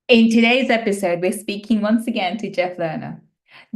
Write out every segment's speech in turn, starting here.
In today's episode, we're speaking once again to Jeff Lerner.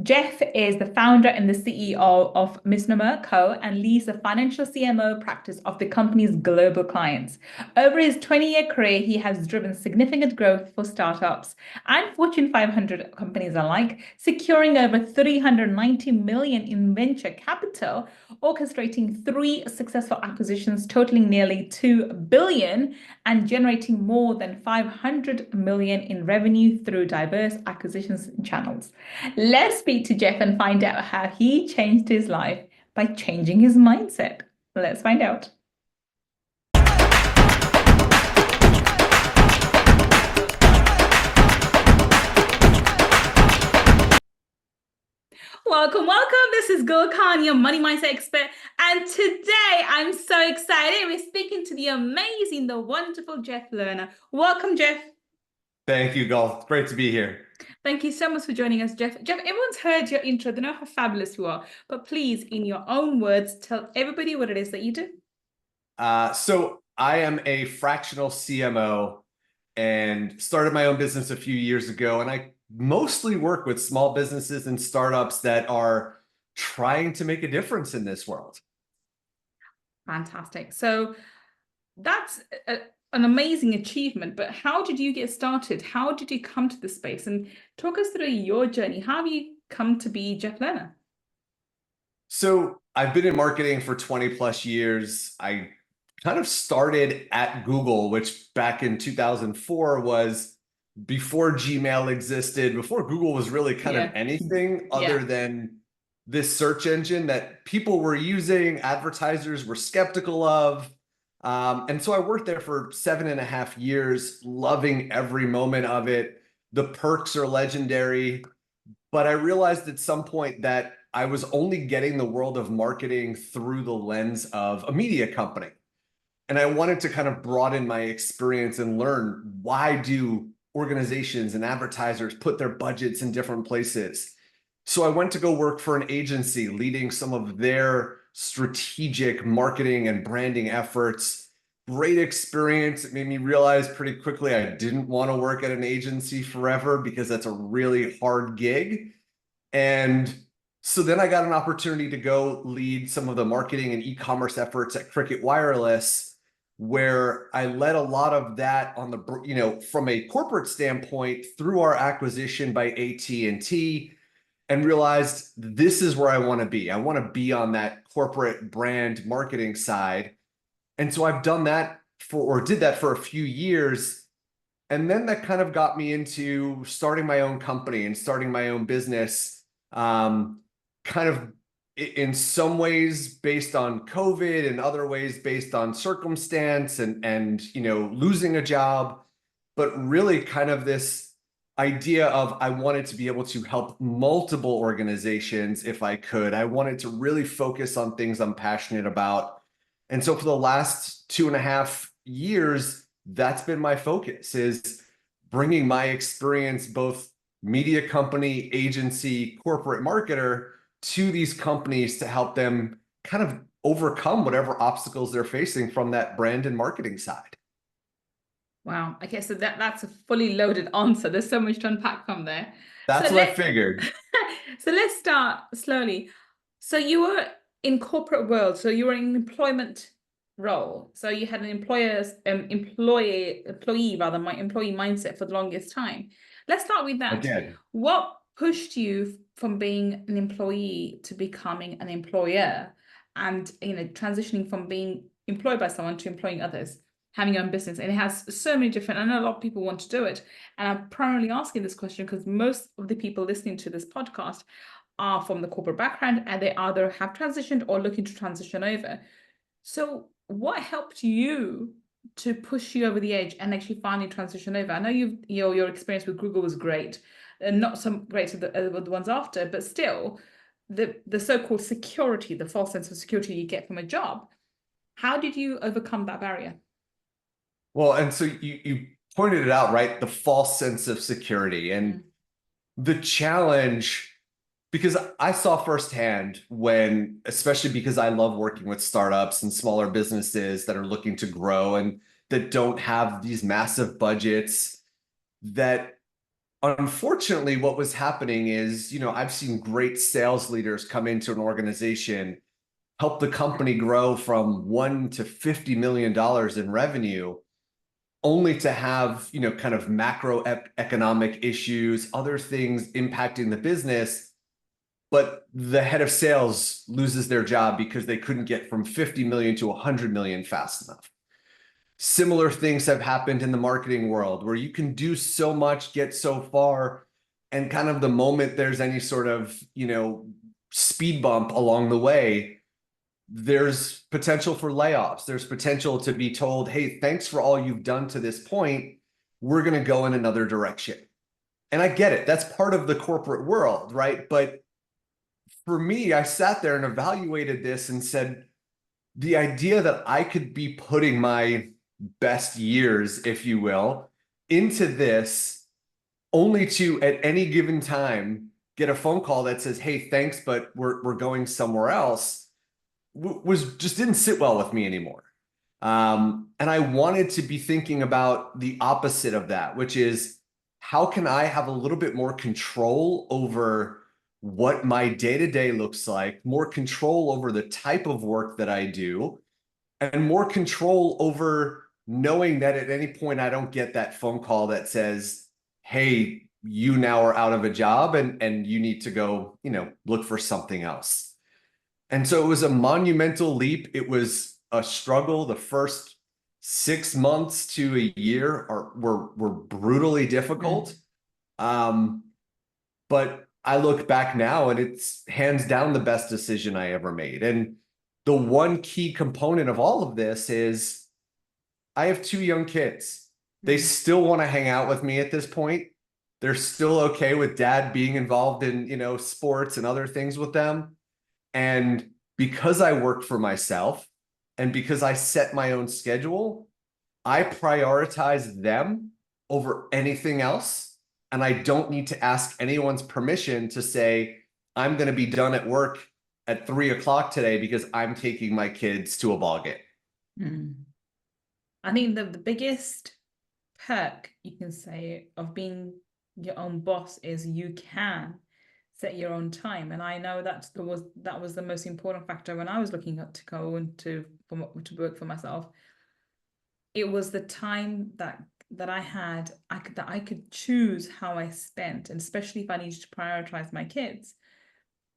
Jeff is the founder and the CEO of Misnomer Co. and leads the financial CMO practice of the company's global clients. Over his 20-year career, he has driven significant growth for startups and Fortune 500 companies alike, securing over 390 million in venture capital, orchestrating three successful acquisitions totaling nearly 2 billion and generating more than 500 million in revenue through diverse acquisitions channels. Let's speak to Jeff and find out how he changed his life by changing his mindset. Let's find out. Welcome, welcome. This is Gull, your money mindset expert. And today I'm so excited. We're speaking to the amazing, the wonderful Jeff Lerner. Welcome, Jeff. Thank you, Gull. It's great to be here. Thank you so much for joining us, Jeff. Jeff, everyone's heard your intro. They know how fabulous you are. But please, in your own words, tell everybody what it is that you do. So I am a fractional CMO and started my own business a few years ago. And I mostly work with small businesses and startups that are trying to make a difference in this world. Fantastic. So that's an amazing achievement. But how did you get started? How did you come to this space? And talk us through your journey. How have you come to be Jeff Lerner? So I've been in marketing for 20 plus years. I kind of started at Google, which back in 2004 was before Gmail existed, before Google was really kind of anything other than this search engine that people were using, advertisers were skeptical of. And so I worked there for 7.5 years, loving every moment of it. The perks are legendary, but I realized at some point that I was only getting the world of marketing through the lens of a media company. And I wanted to kind of broaden my experience and learn, why do organizations and advertisers put their budgets in different places? So I went to go work for an agency leading some of their strategic marketing and branding efforts. Great experience. It made me realize pretty quickly I didn't want to work at an agency forever because that's a really hard gig. And so then I got an opportunity to go lead some of the marketing and e-commerce efforts at Cricket Wireless, where I led a lot of that on the, from a corporate standpoint through our acquisition by AT&T, and realized this is where I want to be. I want to be on that corporate brand marketing side. And so I've done that did that for a few years. And then that kind of got me into starting my own company and starting my own business, kind of in some ways based on COVID and other ways based on circumstance and losing a job, but really kind of this idea of I wanted to be able to help multiple organizations if I could. I wanted to really focus on things I'm passionate about. And so for the last 2.5 years, that's been my focus, is bringing my experience, both media company, agency, corporate marketer, to these companies to help them kind of overcome whatever obstacles they're facing from that brand and marketing side. Wow. Okay, so that's a fully loaded answer. There's so much to unpack from there. That's So what I figured. so let's start slowly. So you were in corporate world, so you were in an employment role. So you had an employee rather, my employee mindset for the longest time. Let's start with that. Again, What pushed you from being an employee to becoming an employer and transitioning from being employed by someone to employing others? Having your own business, and it has so many different, I know a lot of people want to do it, and I'm primarily asking this question because most of the people listening to this podcast are from the corporate background and they either have transitioned or looking to transition over. So what helped you to push you over the edge and actually finally transition over? I know your experience with Google was great and not so great with the ones after, but still the so-called security, the false sense of security you get from a job, how did you overcome that barrier? well, and so you pointed it out, right? The false sense of security and the challenge, because I saw firsthand when, especially because I love working with startups and smaller businesses that are looking to grow and that don't have these massive budgets, that unfortunately, what was happening is, I've seen great sales leaders come into an organization, help the company grow from $1 to $50 million in revenue, only to have, kind of macroeconomic issues, other things impacting the business. But the head of sales loses their job because they couldn't get from 50 million to 100 million fast enough. Similar things have happened in the marketing world where you can do so much, get so far, and kind of the moment there's any sort of, speed bump along the way, there's potential for layoffs. There's potential to be told, hey, thanks for all you've done to this point. We're going to go in another direction. And I get it. That's part of the corporate world, right? But for me, I sat there and evaluated this and said, the idea that I could be putting my best years, if you will, into this only to at any given time get a phone call that says, hey, thanks, but we're going somewhere else, was just didn't sit well with me anymore. And I wanted to be thinking about the opposite of that, which is how can I have a little bit more control over what my day-to-day looks like, more control over the type of work that I do, and more control over knowing that at any point I don't get that phone call that says, hey, you now are out of a job and you need to go, look for something else. And so it was a monumental leap. It was a struggle. The first 6 months to a year were brutally difficult. But I look back now and it's hands down the best decision I ever made. And the one key component of all of this is I have 2 young kids. They still want to hang out with me at this point. They're still okay with dad being involved in, sports and other things with them. And because I worked for myself and because I set my own schedule, I prioritize them over anything else. And I don't need to ask anyone's permission to say, I'm going to be done at work at 3 o'clock today because I'm taking my kids to a ball game. I think the biggest perk you can say of being your own boss is you can set your own time. And I know that was the most important factor when I was looking up to go into to work for myself. It was the time that I had, that I could choose how I spent, and especially if I needed to prioritize my kids.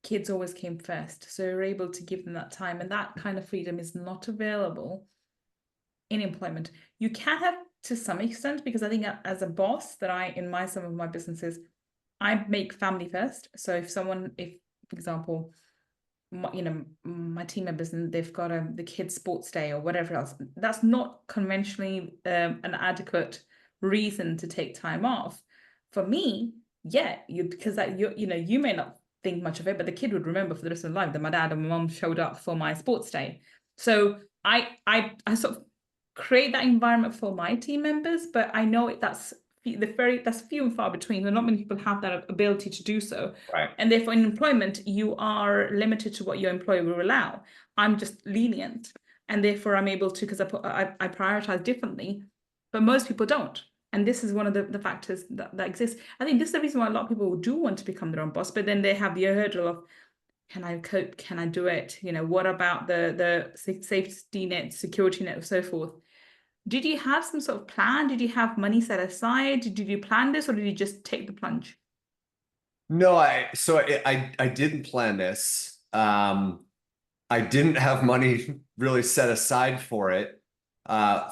Kids always came first, so we were able to give them that time, and that kind of freedom is not available in employment. You can have to some extent, because I think as a boss that in some of my businesses, I make family first. So if, for example, my team members and they've got the kids' sports day or whatever else, that's not conventionally an adequate reason to take time off. For me, yeah, because that you may not think much of it, but the kid would remember for the rest of their life that my dad and my mom showed up for my sports day. So I sort of create that environment for my team members, but I know that's few and far between. Not many people have that ability to do so. Right. And therefore in employment, you are limited to what your employer will allow. I'm just lenient. And therefore I'm able to, because I prioritize differently, but most people don't. And this is one of the factors that exists. I think this is the reason why a lot of people do want to become their own boss, but then they have the hurdle of, can I cope? Can I do it? What about the safety net, security net, and so forth? Did you have some sort of plan? Did you have money set aside? Did you plan this, or did you just take the plunge? No, I didn't plan this. I didn't have money really set aside for it.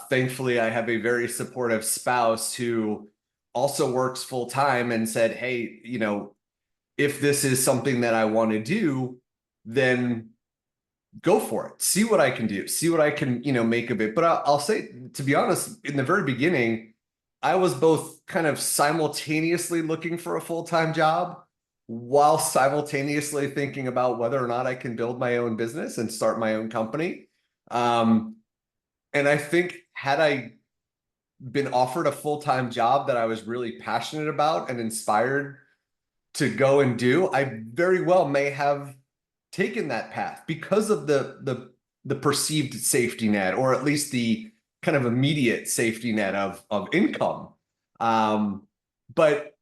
Thankfully, I have a very supportive spouse who also works full time and said, hey, if this is something that I want to do, then go for it. See what I can do. See what I can, make of it. But I'll say, to be honest, in the very beginning, I was both kind of simultaneously looking for a full-time job while simultaneously thinking about whether or not I can build my own business and start my own company. And I think had I been offered a full-time job that I was really passionate about and inspired to go and do, I very well may have taken that path because of the perceived safety net, or at least the kind of immediate safety net of income. But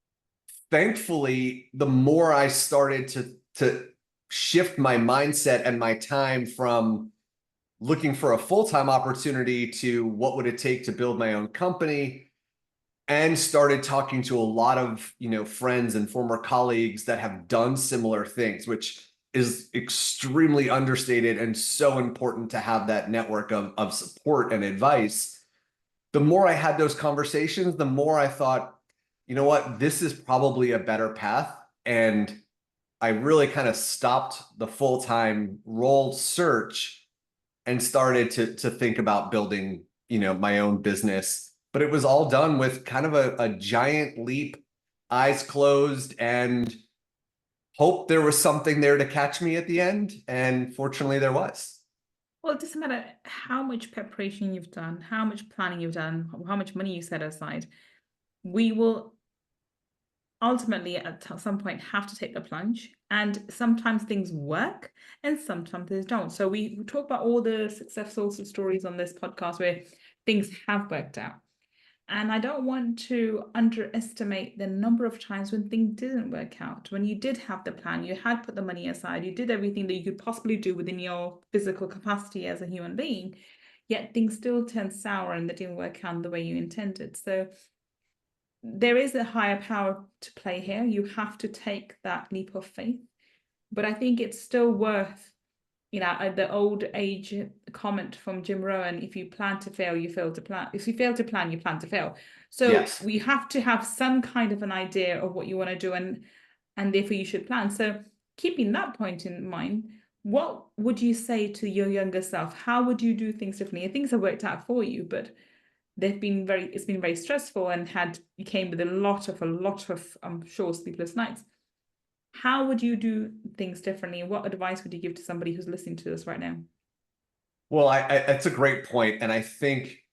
thankfully, the more I started to shift my mindset and my time from looking for a full-time opportunity to what would it take to build my own company, and started talking to a lot of, friends and former colleagues that have done similar things, which is extremely understated and so important to have that network of support and advice. The more I had those conversations, the more I thought, you know what, this is probably a better path. And I really kind of stopped the full-time role search and started to think about building, my own business. But it was all done with kind of a giant leap, eyes closed, and hope there was something there to catch me at the end. And fortunately, there was. Well, it doesn't matter how much preparation you've done, how much planning you've done, how much money you set aside. We will ultimately at some point have to take the plunge, and sometimes things work and sometimes they don't. So we talk about all the successful stories on this podcast where things have worked out, and I don't want to underestimate the number of times when things didn't work out, when you did have the plan, you had put the money aside, you did everything that you could possibly do within your physical capacity as a human being, yet things still turned sour and they didn't work out the way you intended. So there is a higher power to play here. You have to take that leap of faith. But I think it's still worth, the old age comment from Jim Rohn, if you plan to fail, you fail to plan. If you fail to plan, you plan to fail. So Yes. we have to have some kind of an idea of what you want to do, and therefore you should plan. So keeping that point in mind, what would you say to your younger self? How would you do things differently? Things have worked out for you, but it's been very stressful and you came with a lot of I'm sure sleepless nights. How would you do things differently? What advice would you give to somebody who's listening to this right now? Well, that's a great point. And I think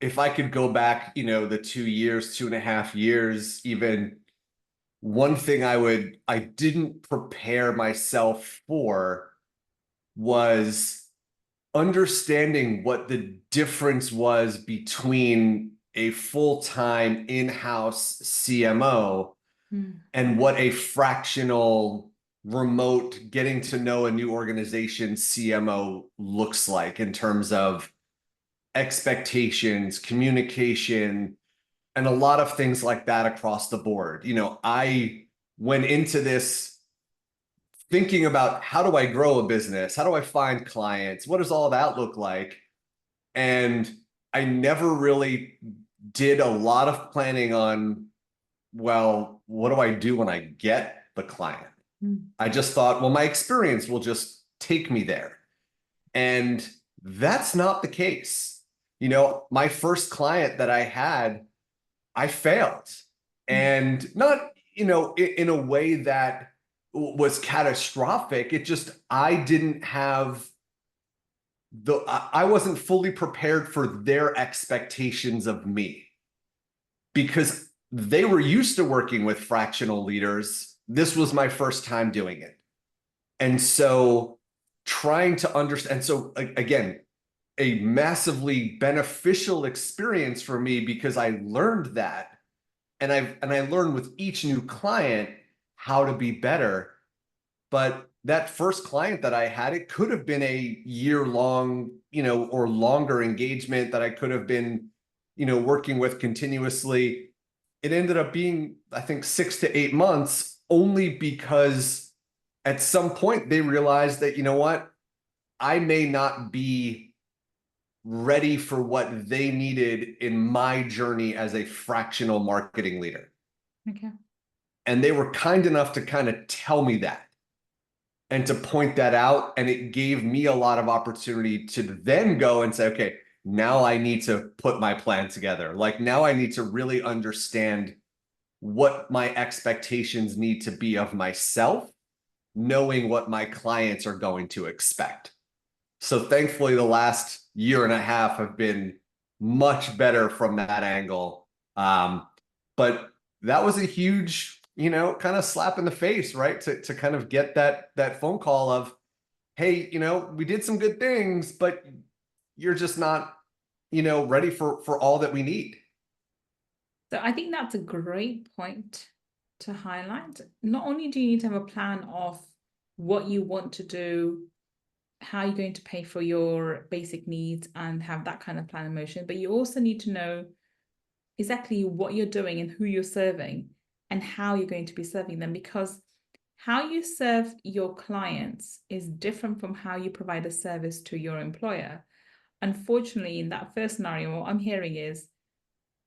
if I could go back, the 2 years, 2.5 years, even, one thing I didn't prepare myself for was understanding what the difference was between a full-time in-house CMO and what a fractional remote getting to know a new organization CMO looks like in terms of expectations, communication, and a lot of things like that across the board. I went into this thinking about, how do I grow a business? How do I find clients? What does all that look like? And I never really did a lot of planning on, well, what do I do when I get the client? I just thought, well, my experience will just take me there. And that's not the case. My first client that I had, I failed. And not, in a way that was catastrophic. It just, I didn't have I wasn't fully prepared for their expectations of me, because they were used to working with fractional leaders. This was my first time doing it. And so trying to understand, so again, a massively beneficial experience for me, because I learned that, and I learned with each new client how to be better. But that first client that I had, it could have been a year-long, or longer engagement that I could have been, working with continuously. It ended up being, I think, 6 to 8 months, only because at some point they realized that, you know what, I may not be ready for what they needed in my journey as a fractional marketing leader. Okay. And they were kind enough to kind of tell me that and to point that out. And it gave me a lot of opportunity to then go and say, okay, now I need to put my plan together. Like, now I need to really understand what my expectations need to be of myself, knowing what my clients are going to expect. So thankfully, the last year and a half have been much better from that angle. But that was a huge, kind of slap in the face, right? To kind of get that phone call of, hey, we did some good things, but you're just not, ready for all that we need. So I think that's a great point to highlight. Not only do you need to have a plan of what you want to do, how you're going to pay for your basic needs and have that kind of plan in motion, but you also need to know exactly what you're doing and who you're serving and how you're going to be serving them, because how you serve your clients is different from how you provide a service to your employer. Unfortunately, in that first scenario, what I'm hearing is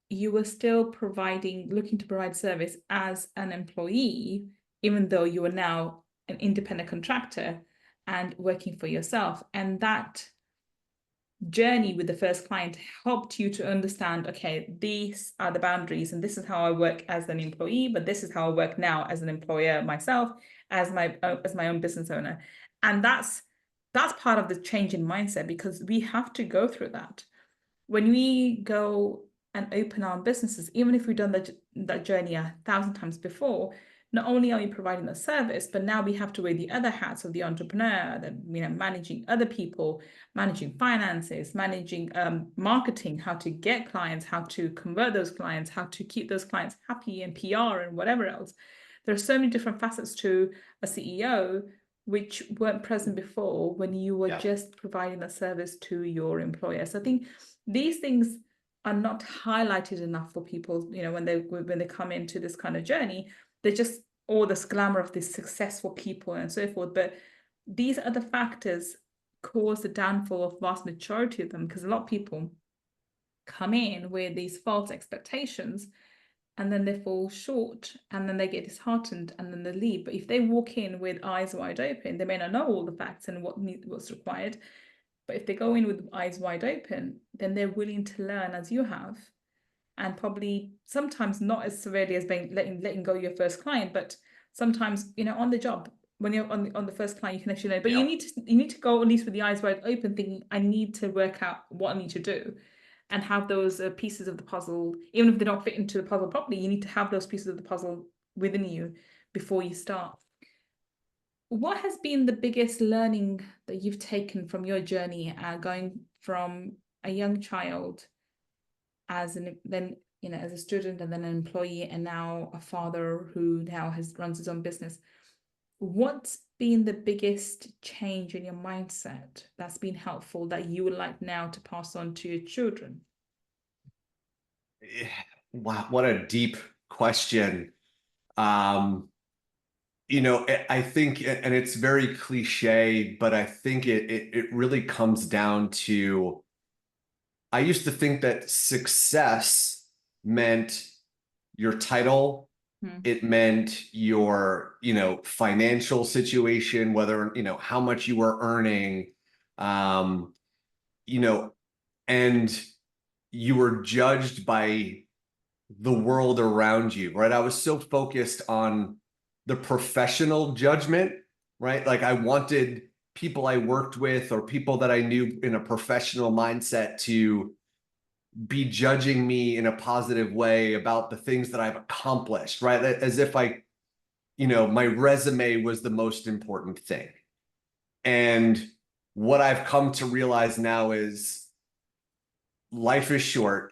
you were still looking to provide service as an employee, even though you are now an independent contractor and working for yourself. And that journey with the first client helped you to understand, okay, these are the boundaries and this is how I work as an employee, but this is how I work now as an employer myself, as my own business owner. And that's part of the change in mindset, because we have to go through that. When we go and open our businesses, even if we've done that journey 1,000 times before, not only are we providing the service, but now we have to wear the other hats of the entrepreneur, that, managing other people, managing finances, managing marketing, how to get clients, how to convert those clients, how to keep those clients happy, and PR and whatever else. There are so many different facets to a CEO which weren't present before when you were just providing a service to your employer. So I think these things are not highlighted enough for people, when they come into this kind of journey. They're just all this glamour of these successful people and so forth. But these other factors cause the downfall of vast majority of them, because a lot of people come in with these false expectations and then they fall short and then they get disheartened and then they leave. But if they walk in with eyes wide open, they may not know all the facts and what's required. But if they go in with eyes wide open, then they're willing to learn as you have. And probably sometimes not as severely as letting go your first client, but sometimes, on the job, when you're on the first client, you can actually learn. But you need to go at least with the eyes wide open, thinking, I need to work out what I need to do, and have those pieces of the puzzle, even if they don't fit into the puzzle properly, you need to have those pieces of the puzzle within you before you start. What has been the biggest learning that you've taken from your journey, going from a young child as a student, and then an employee, and now a father who now runs his own business? What's been the biggest change in your mindset that's been helpful that you would like now to pass on to your children? Wow, what a deep question. I think, and it's very cliche, but I think it really comes down to, I used to think that success meant your title. It meant your, financial situation, whether, how much you were earning, and you were judged by the world around you, right? I was so focused on the professional judgment, right? Like I wanted people I worked with or people that I knew in a professional mindset to be judging me in a positive way about the things that I've accomplished, right? As if my resume was the most important thing. And what I've come to realize now is life is short.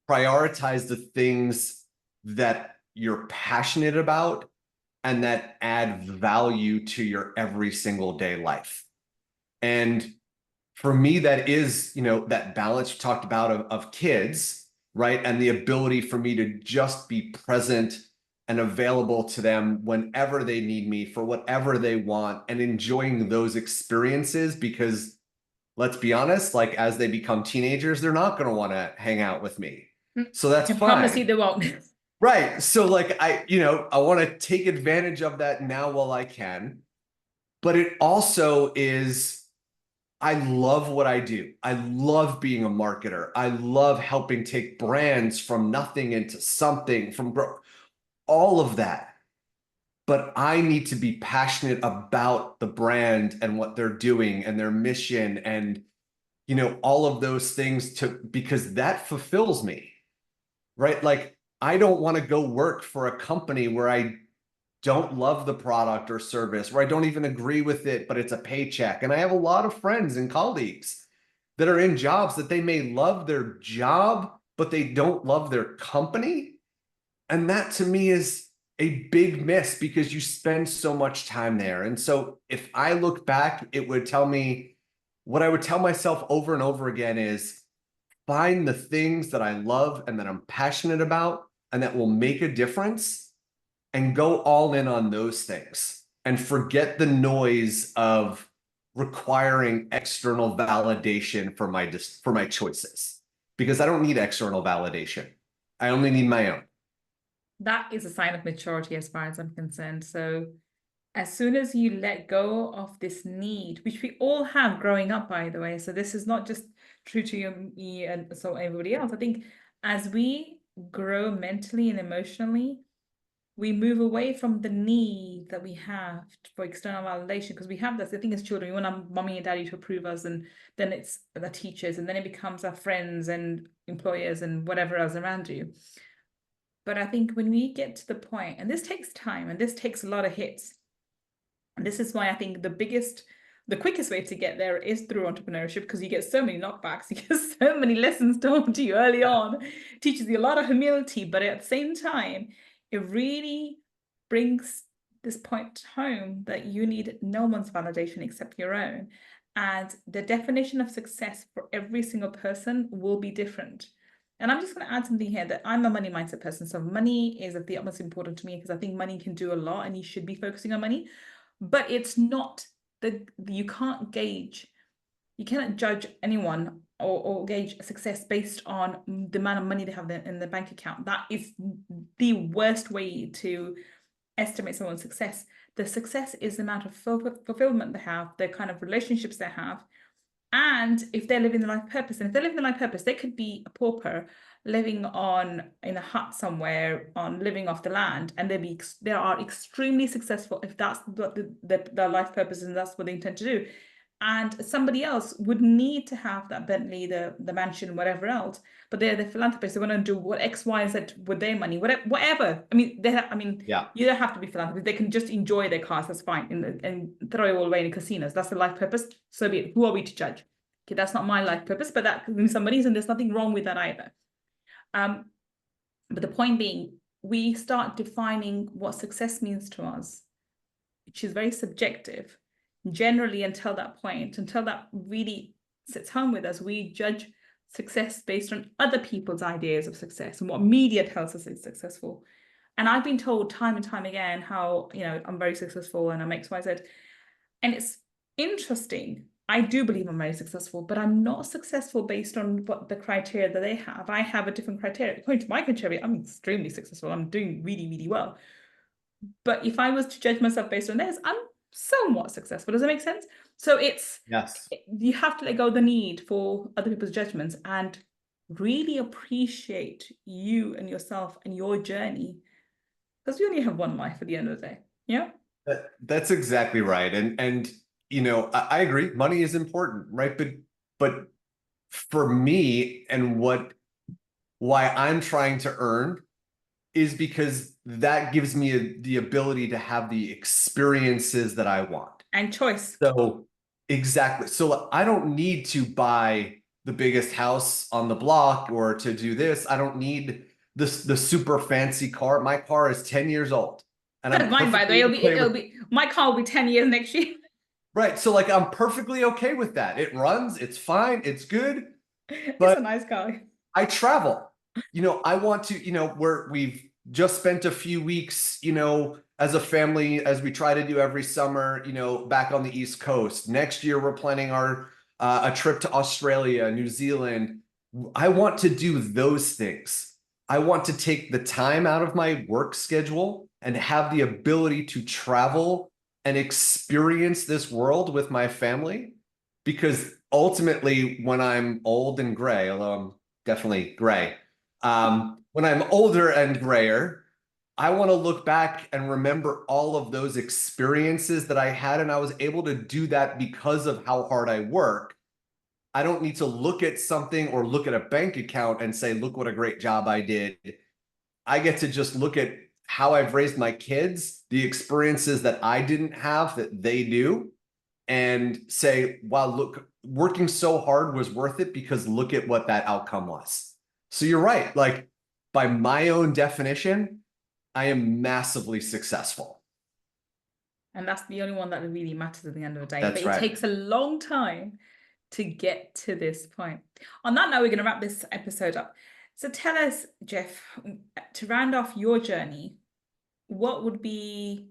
Prioritize the things that you're passionate about and that add value to your every single day life. And for me, that is, that balance you talked about of kids, right? And the ability for me to just be present and available to them whenever they need me for whatever they want, and enjoying those experiences, because let's be honest, like as they become teenagers, they're not going to want to hang out with me. So that's fine. I promise you they won't. Right. So like I want to take advantage of that now while I can. But it also is, I love what I do. I love being a marketer. I love helping take brands from nothing into something, all of that. But I need to be passionate about the brand and what they're doing and their mission and, all of those things, because that fulfills me, right? Like I don't want to go work for a company where I don't love the product or service, where I don't even agree with it, but it's a paycheck. And I have a lot of friends and colleagues that are in jobs that they may love their job, but they don't love their company. And that to me is a big miss because you spend so much time there. And so if I look back, it would tell me what I would tell myself over and over again is find the things that I love and that I'm passionate about and that will make a difference and go all in on those things and forget the noise of requiring external validation for my choices because I don't need external validation. I only need my own. That is a sign of maturity as far as I'm concerned. So as soon as you let go of this need, which we all have growing up, by the way, so this is not just true to you, me, and so everybody else. I think as we grow mentally and emotionally, we move away from the need that we have for external validation because we have this. I think as children, we want our mommy and daddy to approve us, and then it's the teachers, and then it becomes our friends and employers and whatever else around you. But I think when we get to the point, and this takes time and this takes a lot of hits, and this is why I think the quickest way to get there is through entrepreneurship because you get so many knockbacks, you get so many lessons taught to you early on, teaches you a lot of humility, but at the same time, it really brings this point home that you need no one's validation except your own. And the definition of success for every single person will be different. And I'm just going to add something here that I'm a money mindset person. So money is of the utmost important to me because I think money can do a lot and you should be focusing on money. But it's not you cannot judge anyone or gauge success based on the amount of money they have in the bank account. That is the worst way to estimate someone's success. The success is the amount of fulfillment they have, the kind of relationships they have, and if they're living the life purpose. And if they're living the life purpose, they could be a pauper living in a hut somewhere, living off the land, and they are extremely successful if that's what their life purpose is and that's what they intend to do. And somebody else would need to have that Bentley, the mansion, whatever else, but they're the philanthropists. They want to do what X, Y, and Z with their money, whatever. I mean, Yeah. you don't have to be philanthropists. They can just enjoy their cars. That's fine, and throw it all away in casinos. That's the life purpose. So be it. Who are we to judge? Okay, that's not my life purpose, but that could be somebody's, and there's nothing wrong with that either. But the point being, we start defining what success means to us, which is very subjective. Generally, until that really sits home with us, we judge success based on other people's ideas of success and what media tells us is successful. And I've been told time and time again how, I'm very successful and I'm X, Y, Z. And it's interesting. I do believe I'm very successful, but I'm not successful based on what the criteria that they have. I have a different criteria. According to my criteria, I'm extremely successful. I'm doing really, really well. But if I was to judge myself based on theirs, I'm somewhat successful. Does that make sense? So Yes. you have to let go of the need for other people's judgments and really appreciate you and yourself and your journey because we only have one life at the end of the day. Yeah. That's exactly right. And I agree. Money is important, right? But for me and why I'm trying to earn is because that gives me the ability to have the experiences that I want. And choice. So exactly. So I don't need to buy the biggest house on the block or to do this. I don't need the super fancy car. My car is 10 years old. And That's I'm mine, by the way. perfectly okay It'll be my car will be 10 years next year. right. So like I'm perfectly okay with that. It runs, it's fine, it's good. It's But a nice car. I travel. I want to, we've just spent a few weeks, as a family, as we try to do every summer, back on the East Coast. Next year, we're planning a trip to Australia, New Zealand. I want to do those things. I want to take the time out of my work schedule and have the ability to travel and experience this world with my family. Because ultimately, when I'm old and gray, although I'm definitely gray, when I'm older and grayer, I want to look back and remember all of those experiences that I had, and I was able to do that because of how hard I work. I don't need to look at something or look at a bank account and say, look what a great job I did. I get to just look at how I've raised my kids, the experiences that I didn't have that they do, and say, wow, look, working so hard was worth it because look at what that outcome was. So you're right. Like by my own definition, I am massively successful. And that's the only one that really matters at the end of the day. But That's it right. takes a long time to get to this point. On that note, we're going to wrap this episode up. So tell us, Jeff, to round off your journey, what would be,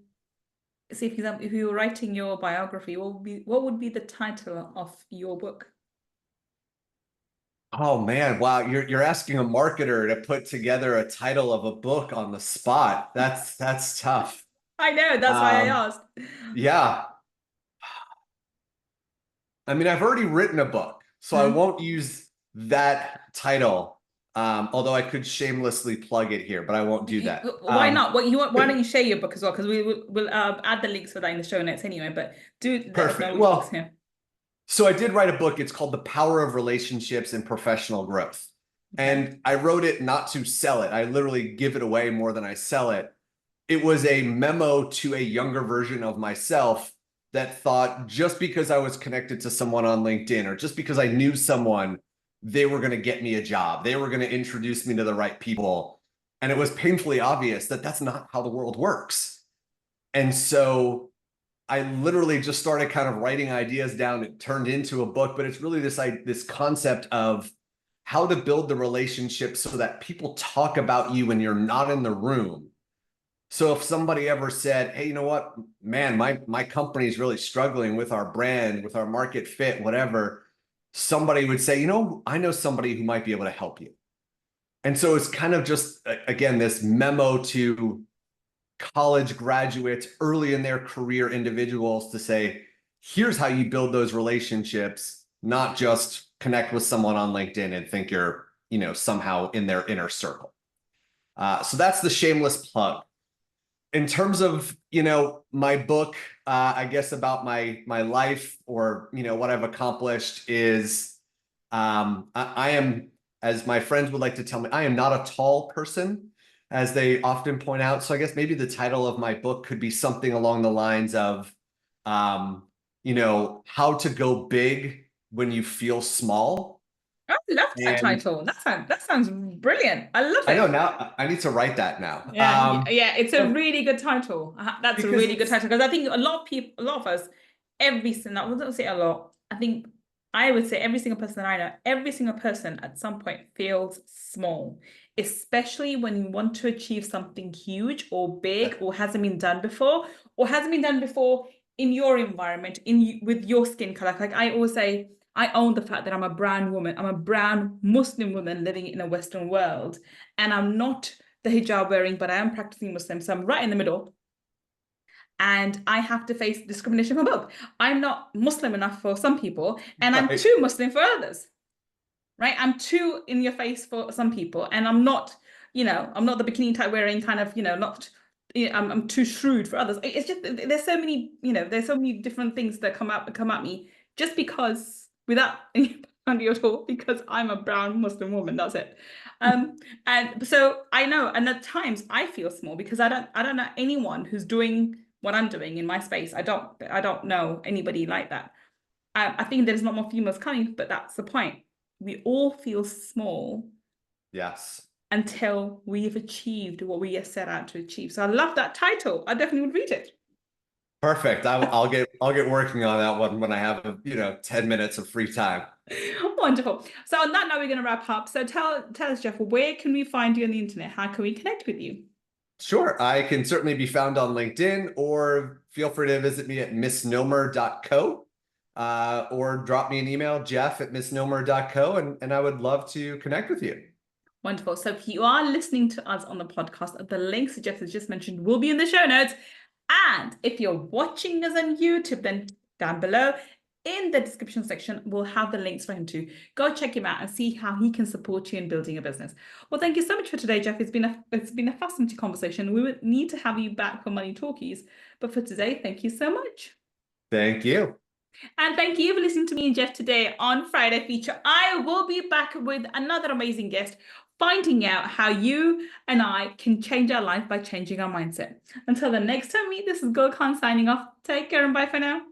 say, for example, if you were writing your biography, what would be the title of your book? Oh man, wow, you're asking a marketer to put together a title of a book on the spot. That's tough. I know, that's why I Um, asked. yeah. I mean, I've already written a book, so I Hmm. won't use that title. Although I could shamelessly plug it here, but I won't do that. Why not? Why don't you share your book as well? Because we'll add the links for that in the show notes anyway. But do let us know Perfect. which books Well, here. so I did write a book. It's called The Power of Relationships and Professional Growth. Okay. And I wrote it not to sell it. I literally give it away more than I sell it. It was a memo to a younger version of myself that thought just because I was connected to someone on LinkedIn or just because I knew someone, they were going to get me a job. They were going to introduce me to the right people. And it was painfully obvious that that's not how the world works. And so I literally just started kind of writing ideas down. It turned into a book, but it's really this concept of how to build the relationship so that people talk about you when you're not in the room. So if somebody ever said, "Hey, you know what, man, my company is really struggling with our brand, with our market fit, whatever," somebody would say, "You know, I know somebody who might be able to help you." And so it's kind of just again this memo to college graduates, early in their career individuals to say, here's how you build those relationships, not just connect with someone on LinkedIn and think you're, somehow in their inner circle. So that's the shameless plug. In terms of, my book, I guess about my life or, what I've accomplished is I am, as my friends would like to tell me, I am not a tall person, as they often point out. So I guess maybe the title of my book could be something along the lines of, um, how to go big when you feel small. I love that And title. That sounds brilliant. I love I know it. now I need to write that now. Yeah, it's a really good title. That's a Because really good it's title because I think a lot of people, a lot of us, every single, I wouldn't say a lot. I think I would say every single person that I know, every single person at some point feels small, especially when you want to achieve something huge or big or hasn't been done before, or hasn't been done before in your environment, with your skin color. Like I always say, I own the fact that I'm a brown woman. I'm a brown Muslim woman living in a Western world, and I'm not the hijab wearing, but I am practicing Muslim. So I'm right in the middle. And I have to face discrimination from both. I'm not Muslim enough for some people, and I'm right. too Muslim for others, right? I'm too in your face for some people, and I'm not, I'm not the bikini type wearing kind of, not, I'm too shrewd for others. It's just, there's so many, there's so many different things that come at me just because, without any boundary at all, because I'm a brown Muslim woman. That's it. Um, and so I know, and at times I feel small because I don't know anyone who's doing what I'm doing in my space. I don't know anybody like that. I think there's not more females coming, but that's the point. We all feel small Yes. until we've achieved what we have set out to achieve. So I love that title. I definitely would read it. Perfect. I'll get working on that one when I have, 10 minutes of free time. Wonderful. So on that note, we're going to wrap up. So tell us, Jeff, where can we find you on the internet? How can we connect with you? Sure. I can certainly be found on LinkedIn, or feel free to visit me at misnomer.co, or drop me an email, jeff@misnomer.co, and I would love to connect with you. Wonderful. So if you are listening to us on the podcast, the links that Jeff has just mentioned will be in the show notes. And if you're watching us on YouTube, then down below in the description section, we'll have the links for him to go check him out and see how he can support you in building a business. Well, thank you so much for today, Jeff. It's been a fascinating conversation. We would need to have you back for Money Talkies. But for today, thank you so much. Thank you. And thank you for listening to me and Jeff today on Friday Feature. I will be back with another amazing guest, finding out how you and I can change our life by changing our mindset. Until the next time, this is Gull signing off. Take care and bye for now.